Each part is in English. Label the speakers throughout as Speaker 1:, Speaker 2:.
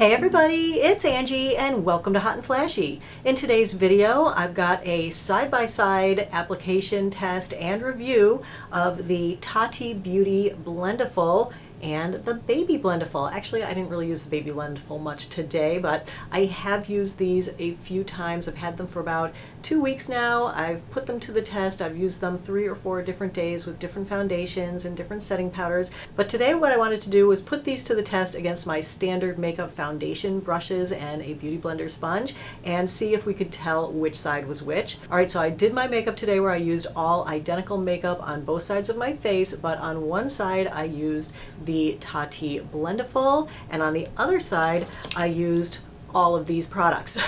Speaker 1: Hey everybody, it's Angie and welcome to Hot and Flashy. In today's video, I've got a side-by-side application test and review of the Tati Beauty Blendiful and the Baby Blendiful. Actually, I didn't really use the Baby Blendiful much today, but I have used these a few times. I've had them for about 2 weeks now. I've put them to the test. I've used them 3 or 4 different days with different foundations and different setting powders. But today what I wanted to do was put these to the test against my standard makeup foundation brushes and a Beauty Blender sponge and see if we could tell which side was which. Alright, so I did my makeup today where I used all identical makeup on both sides of my face, but on one side I used the Tati Blendiful, and on the other side I used all of these products.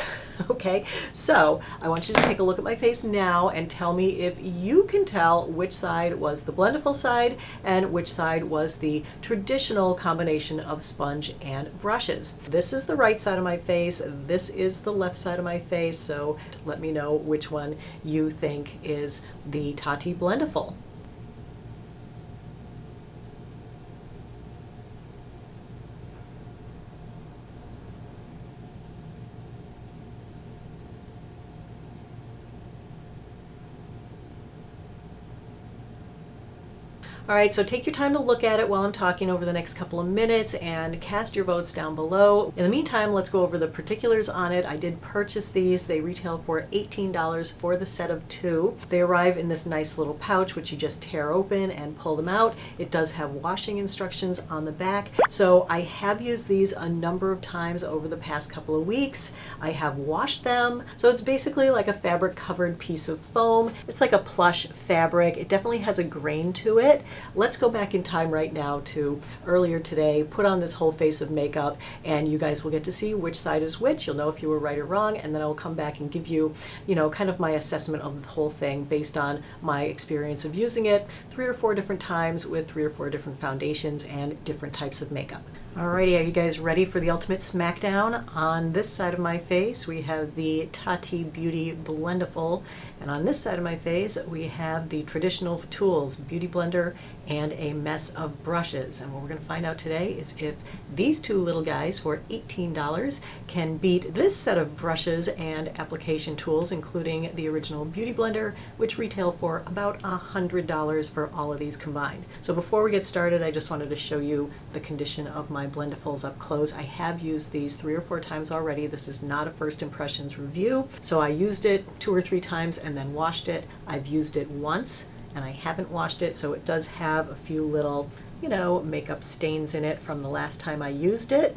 Speaker 1: Okay, so I want you to take a look at my face now and tell me if you can tell which side was the Blendiful side and which side was the traditional combination of sponge and brushes. This is the right side of my face, this is the left side of my face, so let me know which one you think is the Tati Blendiful. Alright, so take your time to look at it while I'm talking over the next couple of minutes and cast your votes down below. In the meantime, let's go over the particulars on it. I did purchase these. They retail for $18 for the set of 2. They arrive in this nice little pouch which you just tear open and pull them out. It does have washing instructions on the back. So I have used these a number of times over the past couple of weeks. I have washed them. So it's basically like a fabric covered piece of foam. It's like a plush fabric. It definitely has a grain to it. Let's go back in time right now to earlier today, put on this whole face of makeup, and you guys will get to see which side is which. You'll know if you were right or wrong, and then I'll come back and give you, kind of my assessment of the whole thing based on my experience of using it 3 or 4 different times with 3 or 4 different foundations and different types of makeup. Alrighty, are you guys ready for the ultimate smackdown? On this side of my face, we have the Tati Beauty Blendiful, and on this side of my face, we have the traditional tools, Beauty Blender and a mess of brushes. And what we're going to find out today is if these 2 little guys for $18 can beat this set of brushes and application tools, including the original Beauty Blender, which retail for about $100 for all of these combined. So before we get started, I just wanted to show you the condition of my Blendifuls up close. I have used these 3 or 4 times already. This is not a first impressions review. So I used it 2 or 3 times and then washed it. I've used it once and I haven't washed it, so it does have a few little, makeup stains in it from the last time I used it.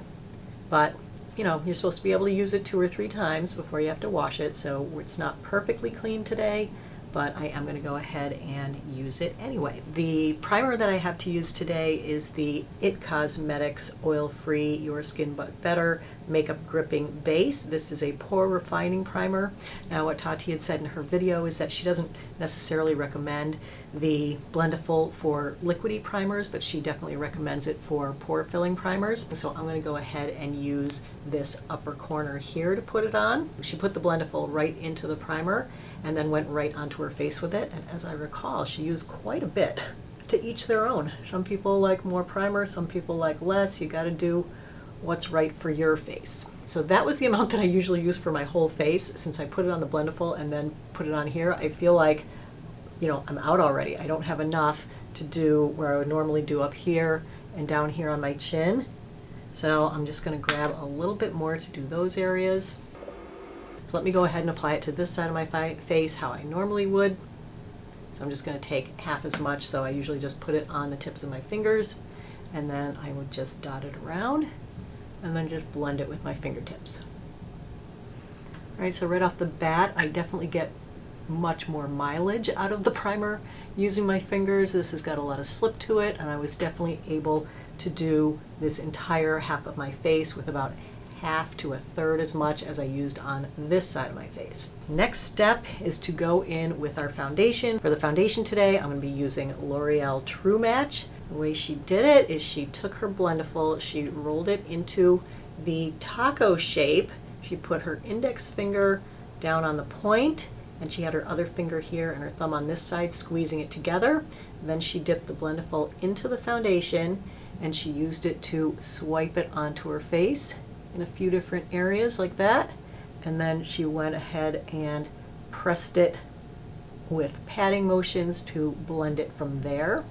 Speaker 1: But, you're supposed to be able to use it 2 or 3 times before you have to wash it, so it's not perfectly clean today, but I am going to go ahead and use it anyway. The primer that I have to use today is the IT Cosmetics Oil-Free Your Skin But Better Makeup Gripping Base. This is a pore refining primer. Now what Tati had said in her video is that she doesn't necessarily recommend the Blendiful for liquidy primers, but she definitely recommends it for pore filling primers. So I'm going to go ahead and use this upper corner here to put it on. She put the Blendiful right into the primer and then went right onto her face with it, and as I recall, she used quite a bit. To each their own. Some people like more primer, some people like less. You got to do what's right for your face. So that was the amount that I usually use for my whole face. Since I put it on the Blendiful and then put it on here, I feel like, I'm out already. I don't have enough to do where I would normally do up here and down here on my chin. So I'm just going to grab a little bit more to do those areas. So let me go ahead and apply it to this side of my face how I normally would. So I'm just going to take half as much, so I usually just put it on the tips of my fingers, and then I would just dot it around, and then just blend it with my fingertips. Alright, so right off the bat, I definitely get much more mileage out of the primer using my fingers. This has got a lot of slip to it, and I was definitely able to do this entire half of my face with about half to a third as much as I used on this side of my face. Next step is to go in with our foundation. For the foundation today, I'm going to be using L'Oreal True Match. The way she did it is she took her Blendiful, she rolled it into the taco shape. She put her index finger down on the point, and she had her other finger here and her thumb on this side squeezing it together. Then she dipped the Blendiful into the foundation and she used it to swipe it onto her face in a few different areas like that. And then she went ahead and pressed it with patting motions to blend it from there.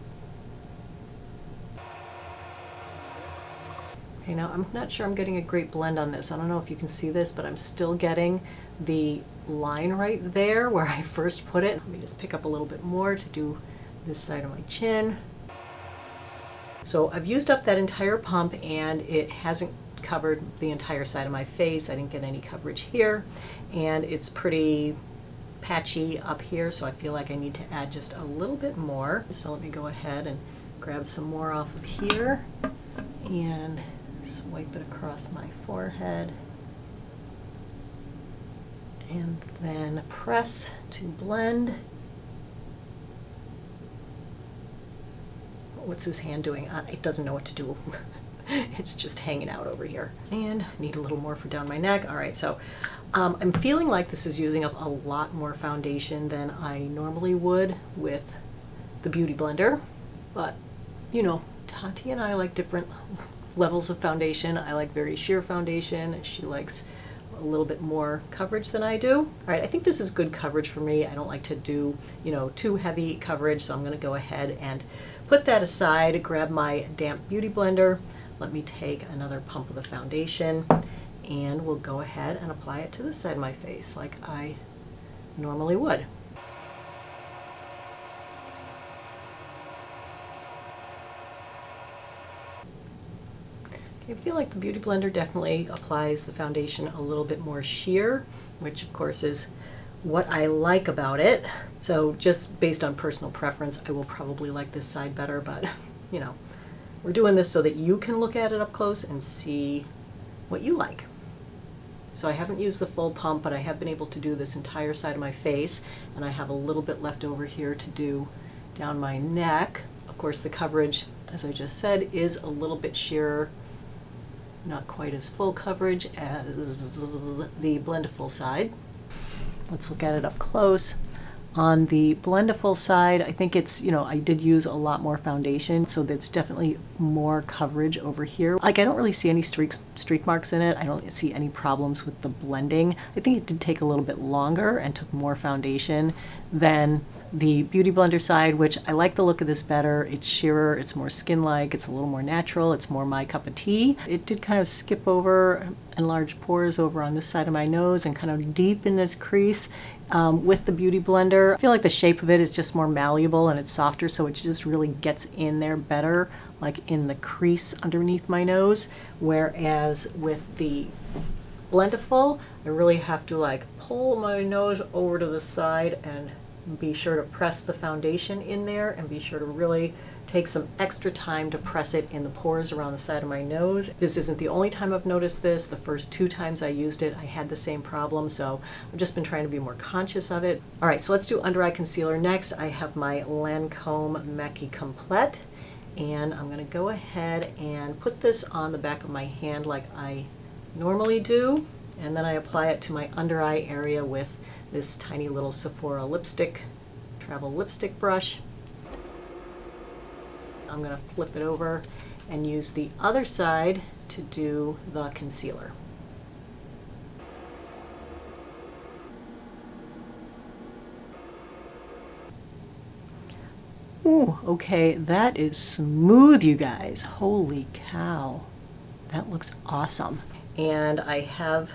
Speaker 1: Okay, now I'm not sure I'm getting a great blend on this. I don't know if you can see this, but I'm still getting the line right there where I first put it. Let me just pick up a little bit more to do this side of my chin. So I've used up that entire pump and it hasn't covered the entire side of my face. I didn't get any coverage here, and it's pretty patchy up here, so I feel like I need to add just a little bit more. So let me go ahead and grab some more off of here and swipe it across my forehead and then press to blend. What's his hand doing? It doesn't know what to do. It's just hanging out over here. And need a little more for down my neck. All right, so I'm feeling like this is using up a lot more foundation than I normally would with the Beauty Blender. But, you know, Tati and I like different levels of foundation. I like very sheer foundation. She likes a little bit more coverage than I do. All right, I think this is good coverage for me. I don't like to do, you know, too heavy coverage, so I'm gonna go ahead and put that aside, grab my damp Beauty Blender. Let me take another pump of the foundation and we'll go ahead and apply it to this side of my face like I normally would. I feel like the Beauty Blender definitely applies the foundation a little bit more sheer, which of course is what I like about it. So just based on personal preference, I will probably like this side better, but you know, we're doing this so that you can look at it up close and see what you like. So I haven't used the full pump, but I have been able to do this entire side of my face, and I have a little bit left over here to do down my neck. Of course, the coverage, as I just said, is a little bit sheerer, not quite as full coverage as the Blendiful side. Let's look at it up close. On the Blendiful side, I think it's, you know, I did use a lot more foundation, so that's definitely more coverage over here. Like, I don't really see any streak marks in it. I don't see any problems with the blending. I think it did take a little bit longer and took more foundation than the Beauty Blender side, which I like the look of this better. It's sheerer, it's more skin-like, it's a little more natural, it's more my cup of tea. It did kind of skip over enlarged pores over on this side of my nose and kind of deep in the crease. With the Beauty Blender, I feel like the shape of it is just more malleable and it's softer, so it just really gets in there better, like in the crease underneath my nose. Whereas with the Blendiful, I really have to like pull my nose over to the side and be sure to press the foundation in there and be sure to really take some extra time to press it in the pores around the side of my nose. This isn't the only time I've noticed this. The first 2 times I used it, I had the same problem, so I've just been trying to be more conscious of it. All right, so let's do under eye concealer next. I have my Lancome Mackie Complete, and I'm gonna go ahead and put this on the back of my hand like I normally do, and then I apply it to my under eye area with this tiny little Sephora lipstick, travel lipstick brush. I'm going to flip it over and use the other side to do the concealer. Ooh, okay, that is smooth, you guys. Holy cow. That looks awesome. And I have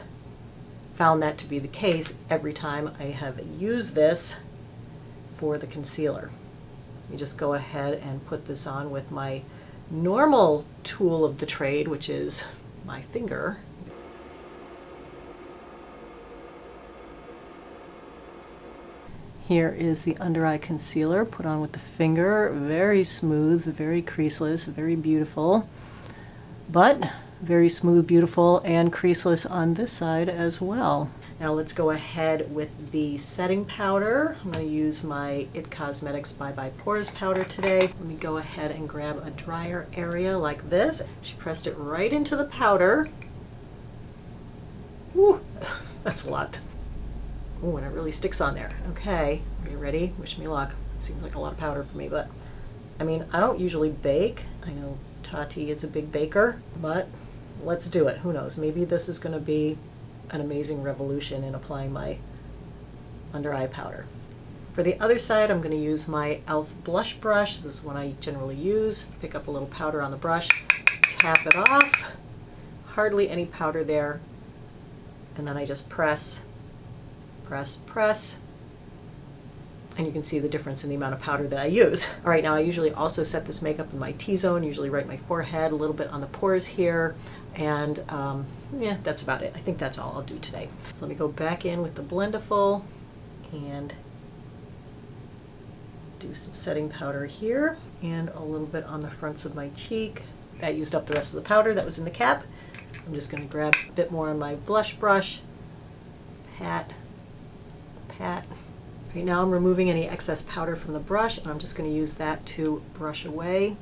Speaker 1: found that to be the case every time I have used this for the concealer. You just go ahead and put this on with my normal tool of the trade, which is my finger. Here is the under eye concealer put on with the finger. Very smooth, very creaseless, very beautiful. But very smooth, beautiful, and creaseless on this side as well. Now let's go ahead with the setting powder. I'm going to use my IT Cosmetics Bye Bye Pores powder today. Let me go ahead and grab a drier area like this. She pressed it right into the powder. Woo, that's a lot. Oh, and it really sticks on there. Okay, are you ready? Wish me luck. Seems like a lot of powder for me, but I mean, I don't usually bake. I know Tati is a big baker, but let's do it. Who knows? Maybe this is going to be an amazing revolution in applying my under eye powder. For the other side, I'm going to use my e.l.f. blush brush. This is one I generally use. Pick up a little powder on the brush, tap it off. Hardly any powder there. And then I just press, press, press. And you can see the difference in the amount of powder that I use. All right, now I usually also set this makeup in my T-zone, usually right my forehead, a little bit on the pores here. And yeah, that's about it. I think that's all I'll do today. So let me go back in with the Blendiful and do some setting powder here and a little bit on the fronts of my cheek. That used up the rest of the powder that was in the cap. I'm just going to grab a bit more on my blush brush, pat, pat. Right now I'm removing any excess powder from the brush, and I'm just going to use that to brush away.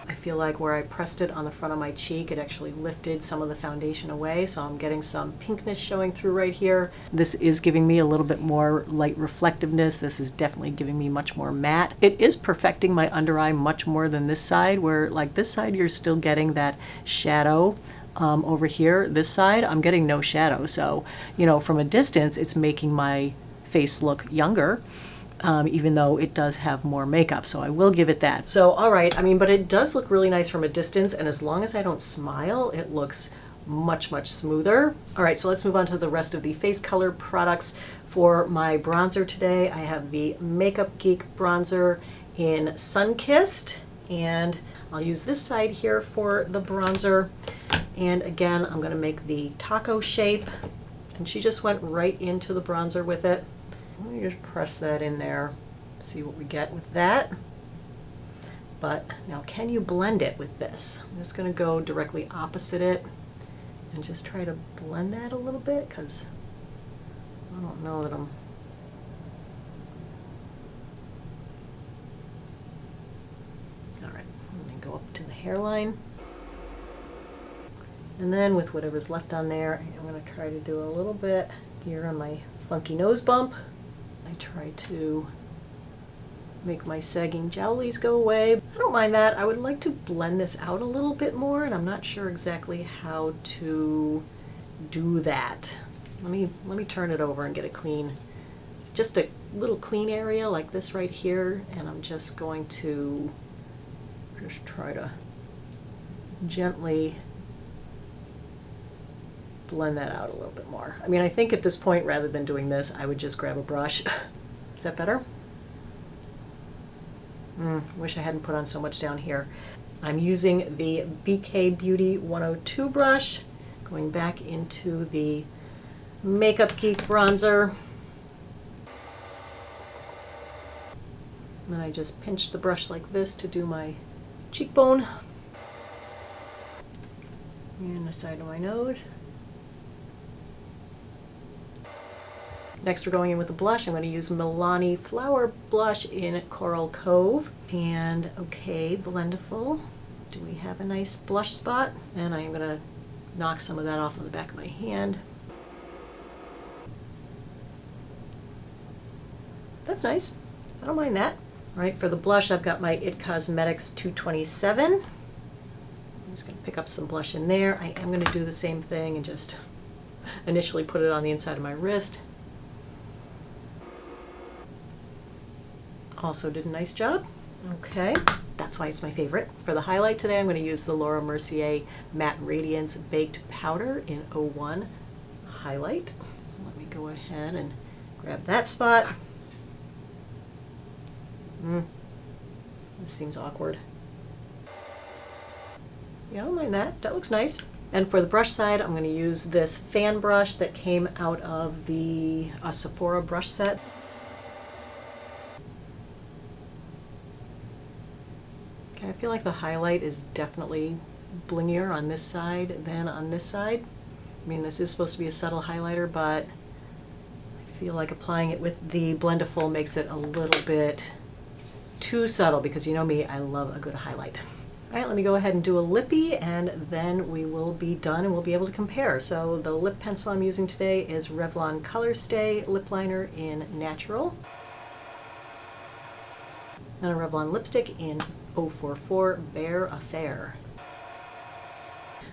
Speaker 1: I feel like where I pressed it on the front of my cheek, it actually lifted some of the foundation away, so I'm getting some pinkness showing through right here. This is giving me a little bit more light reflectiveness. This is definitely giving me much more matte. It is perfecting my under eye much more than this side, where like this side you're still getting that shadow. Over here, this side, I'm getting no shadow. So, you know, from a distance, it's making my face look younger. Even though it does have more makeup, so I will give it that. So, all right, I mean, but it does look really nice from a distance, and as long as I don't smile, it looks much, much smoother. All right, so let's move on to the rest of the face color products. For my bronzer today, I have the Makeup Geek bronzer in Sunkissed, and I'll use this side here for the bronzer. And again, I'm gonna make the taco shape, and she just went right into the bronzer with it. Let me just press that in there, see what we get with that. But now, can you blend it with this? I'm just going to go directly opposite it and just try to blend that a little bit, because I don't know that I'm... All right, let me go up to the hairline. And then with whatever's left on there, I'm going to try to do a little bit here on my funky nose bump. I try to make my sagging jowlies go away. I don't mind that. I would like to blend this out a little bit more, and I'm not sure exactly how to do that. Let me turn it over and get a clean, just a little clean area like this right here, and I'm just going to just try to gently blend that out a little bit more. I mean, I think at this point, rather than doing this, I would just grab a brush. Is that better? Wish I hadn't put on so much down here. I'm using the BK Beauty 102 brush, going back into the Makeup Geek bronzer. And then I just pinch the brush like this to do my cheekbone and the side of my nose. Next, we're going in with the blush. I'm going to use Milani Flower Blush in Coral Cove. And okay, Blendiful. Do we have a nice blush spot? And I am going to knock some of that off on the back of my hand. That's nice. I don't mind that. All right, for the blush, I've got my It Cosmetics 227. I'm just going to pick up some blush in there. I am going to do the same thing and just initially put it on the inside of my wrist. Also did a nice job. Okay, that's why it's my favorite. For the highlight today, I'm going to use the Laura Mercier Matte Radiance Baked Powder in 01 Highlight. Let me go ahead and grab that spot. This seems awkward. Yeah, I don't mind that. That looks nice. And for the brush side, I'm going to use this fan brush that came out of the Sephora brush set. Okay, I feel like the highlight is definitely blingier on this side than on this side. I mean, this is supposed to be a subtle highlighter, but I feel like applying it with the Blendiful makes it a little bit too subtle, because you know me, I love a good highlight. All right, let me go ahead and do a lippy, and then we will be done and we'll be able to compare. So the lip pencil I'm using today is Revlon Color Stay Lip Liner in Natural. And a Revlon lipstick in 044 Bare Affair.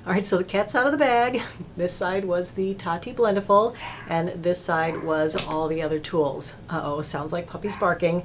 Speaker 1: All right, so the cat's out of the bag. This side was the Tati Blendiful, and this side was all the other tools. Uh-oh, sounds like puppy's barking.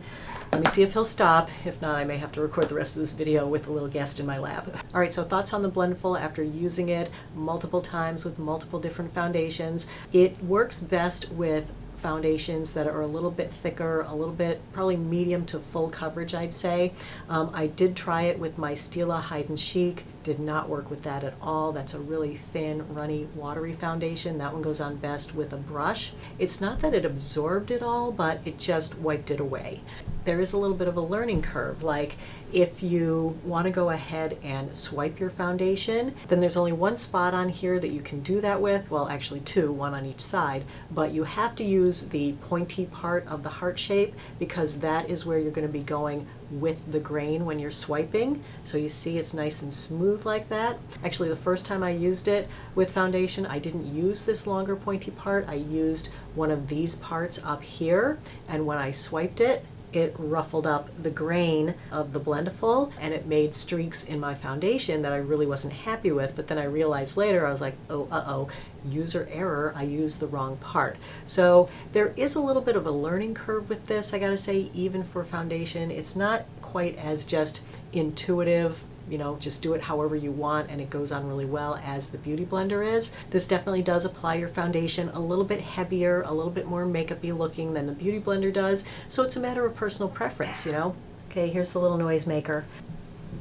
Speaker 1: Let me see if he'll stop. If not, I may have to record the rest of this video with a little guest in my lap. All right, so thoughts on the Blendiful after using it multiple times with multiple different foundations. It works best with foundations that are a little bit thicker, a little bit probably medium to full coverage, I'd say. I did try it with my Stila Hide and Chic. Did not work with that at all. That's a really thin, runny, watery foundation. That one goes on best with a brush. It's not that it absorbed it all, but it just wiped it away. There is a little bit of a learning curve. Like if you want to go ahead and swipe your foundation, then there's only one spot on here that you can do that with. Well, actually two, one on each side, but you have to use the pointy part of the heart shape because that is where you're going to be going with the grain when you're swiping. So you see it's nice and smooth like that. Actually, the first time I used it with foundation, I didn't use this longer pointy part. I used one of these parts up here, and when I swiped it, it ruffled up the grain of the Blendiful and it made streaks in my foundation that I really wasn't happy with. But then I realized later, I was like, oh, uh-oh, user error, I used the wrong part. So there is a little bit of a learning curve with this, I gotta say, even for foundation. It's not quite as just intuitive, you know, just do it however you want and it goes on really well as the Beauty Blender is. This definitely does apply your foundation a little bit heavier, a little bit more makeup-y looking than the Beauty Blender does. So it's a matter of personal preference, you know? Okay, here's the little noise maker.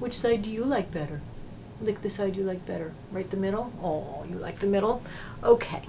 Speaker 1: Which side do you like better? Like the side you like better. Right the middle? Oh, you like the middle? Okay.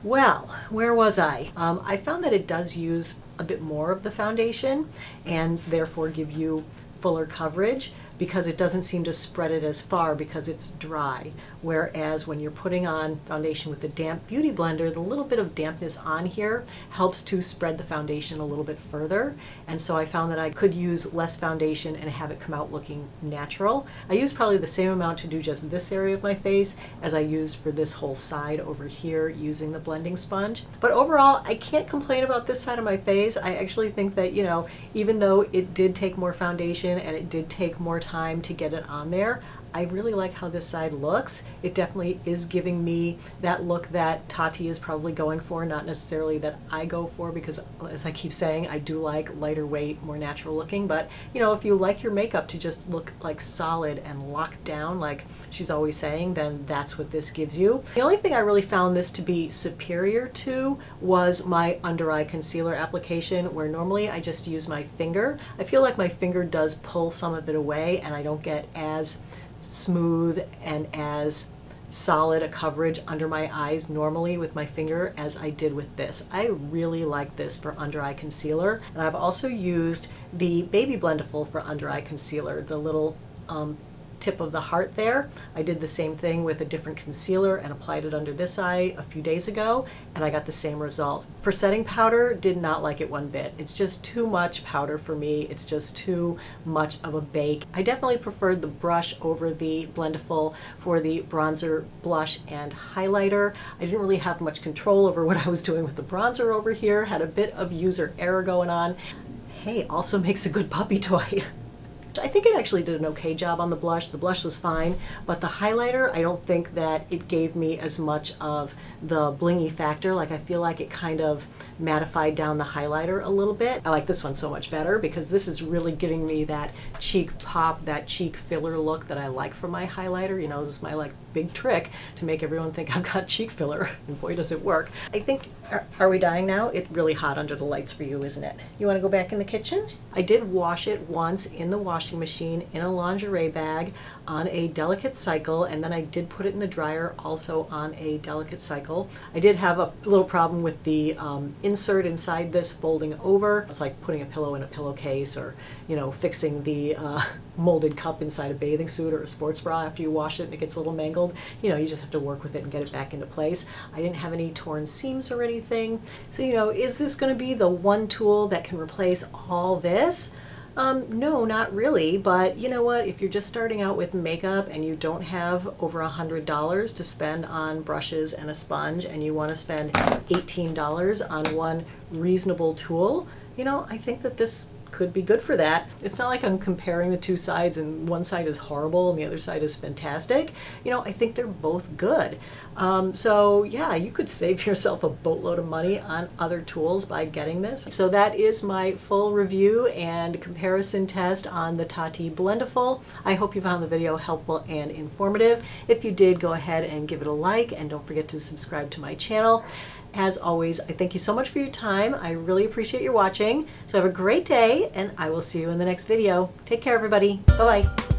Speaker 1: Well, where was I? I found that it does use a bit more of the foundation and therefore give you fuller coverage because it doesn't seem to spread it as far because it's dry. Whereas when you're putting on foundation with the damp Beauty Blender, the little bit of dampness on here helps to spread the foundation a little bit further. And so I found that I could use less foundation and have it come out looking natural. I used probably the same amount to do just this area of my face as I used for this whole side over here using the blending sponge. But overall, I can't complain about this side of my face. I actually think that, you know, even though it did take more foundation and it did take more time to get it on there, I really like how this side looks. It definitely is giving me that look that Tati is probably going for, not necessarily that I go for, because as I keep saying, I do like lighter weight, more natural looking. But you know, if you like your makeup to just look like solid and locked down, like she's always saying, then that's what this gives you. The only thing I really found this to be superior to was my under eye concealer application, where normally I just use my finger. I feel like my finger does pull some of it away and I don't get as smooth and as solid a coverage under my eyes normally with my finger as I did with this. I really like this for under eye concealer, and I've also used the Baby Blendiful for under eye concealer, the little tip of the heart there. I did the same thing with a different concealer and applied it under this eye a few days ago, and I got the same result. For setting powder, did not like it one bit. It's just too much powder for me. It's just too much of a bake. I definitely preferred the brush over the Blendiful for the bronzer, blush, and highlighter. I didn't really have much control over what I was doing with the bronzer over here. Had a bit of user error going on. Hey, also makes a good puppy toy. I think it actually did an okay job on the blush. The blush was fine, but the highlighter, I don't think that it gave me as much of the blingy factor. Like I feel like it kind of mattified down the highlighter a little bit. I like this one so much better because this is really giving me that cheek pop, that cheek filler look that I like from my highlighter. You know, this is my like big trick to make everyone think I've got cheek filler, and boy does it work. I think, are we dying now? It's really hot under the lights for you, isn't it? You want to go back in the kitchen? I did wash it once in the washing machine in a lingerie bag on a delicate cycle, and then I did put it in the dryer also on a delicate cycle. I did have a little problem with the insert inside this folding over. It's like putting a pillow in a pillowcase, or you know, fixing the molded cup inside a bathing suit or a sports bra after you wash it and it gets a little mangled. You know, you just have to work with it and get it back into place. I didn't have any torn seams or anything. So, you know, is this going to be the one tool that can replace all this? No, not really, but you know what, if you're just starting out with makeup and you don't have over $100 to spend on brushes and a sponge, and you want to spend $18 on one reasonable tool, you know, I think that this could be good for that. It's not like I'm comparing the two sides and one side is horrible and the other side is fantastic. You know, I think they're both good. So yeah, you could save yourself a boatload of money on other tools by getting this. So that is my full review and comparison test on the Tati Blendiful. I hope you found the video helpful and informative. If you did, go ahead and give it a like, and don't forget to subscribe to my channel. As always, I thank you so much for your time. I really appreciate your watching. So have a great day, and I will see you in the next video. Take care, everybody. Bye-bye.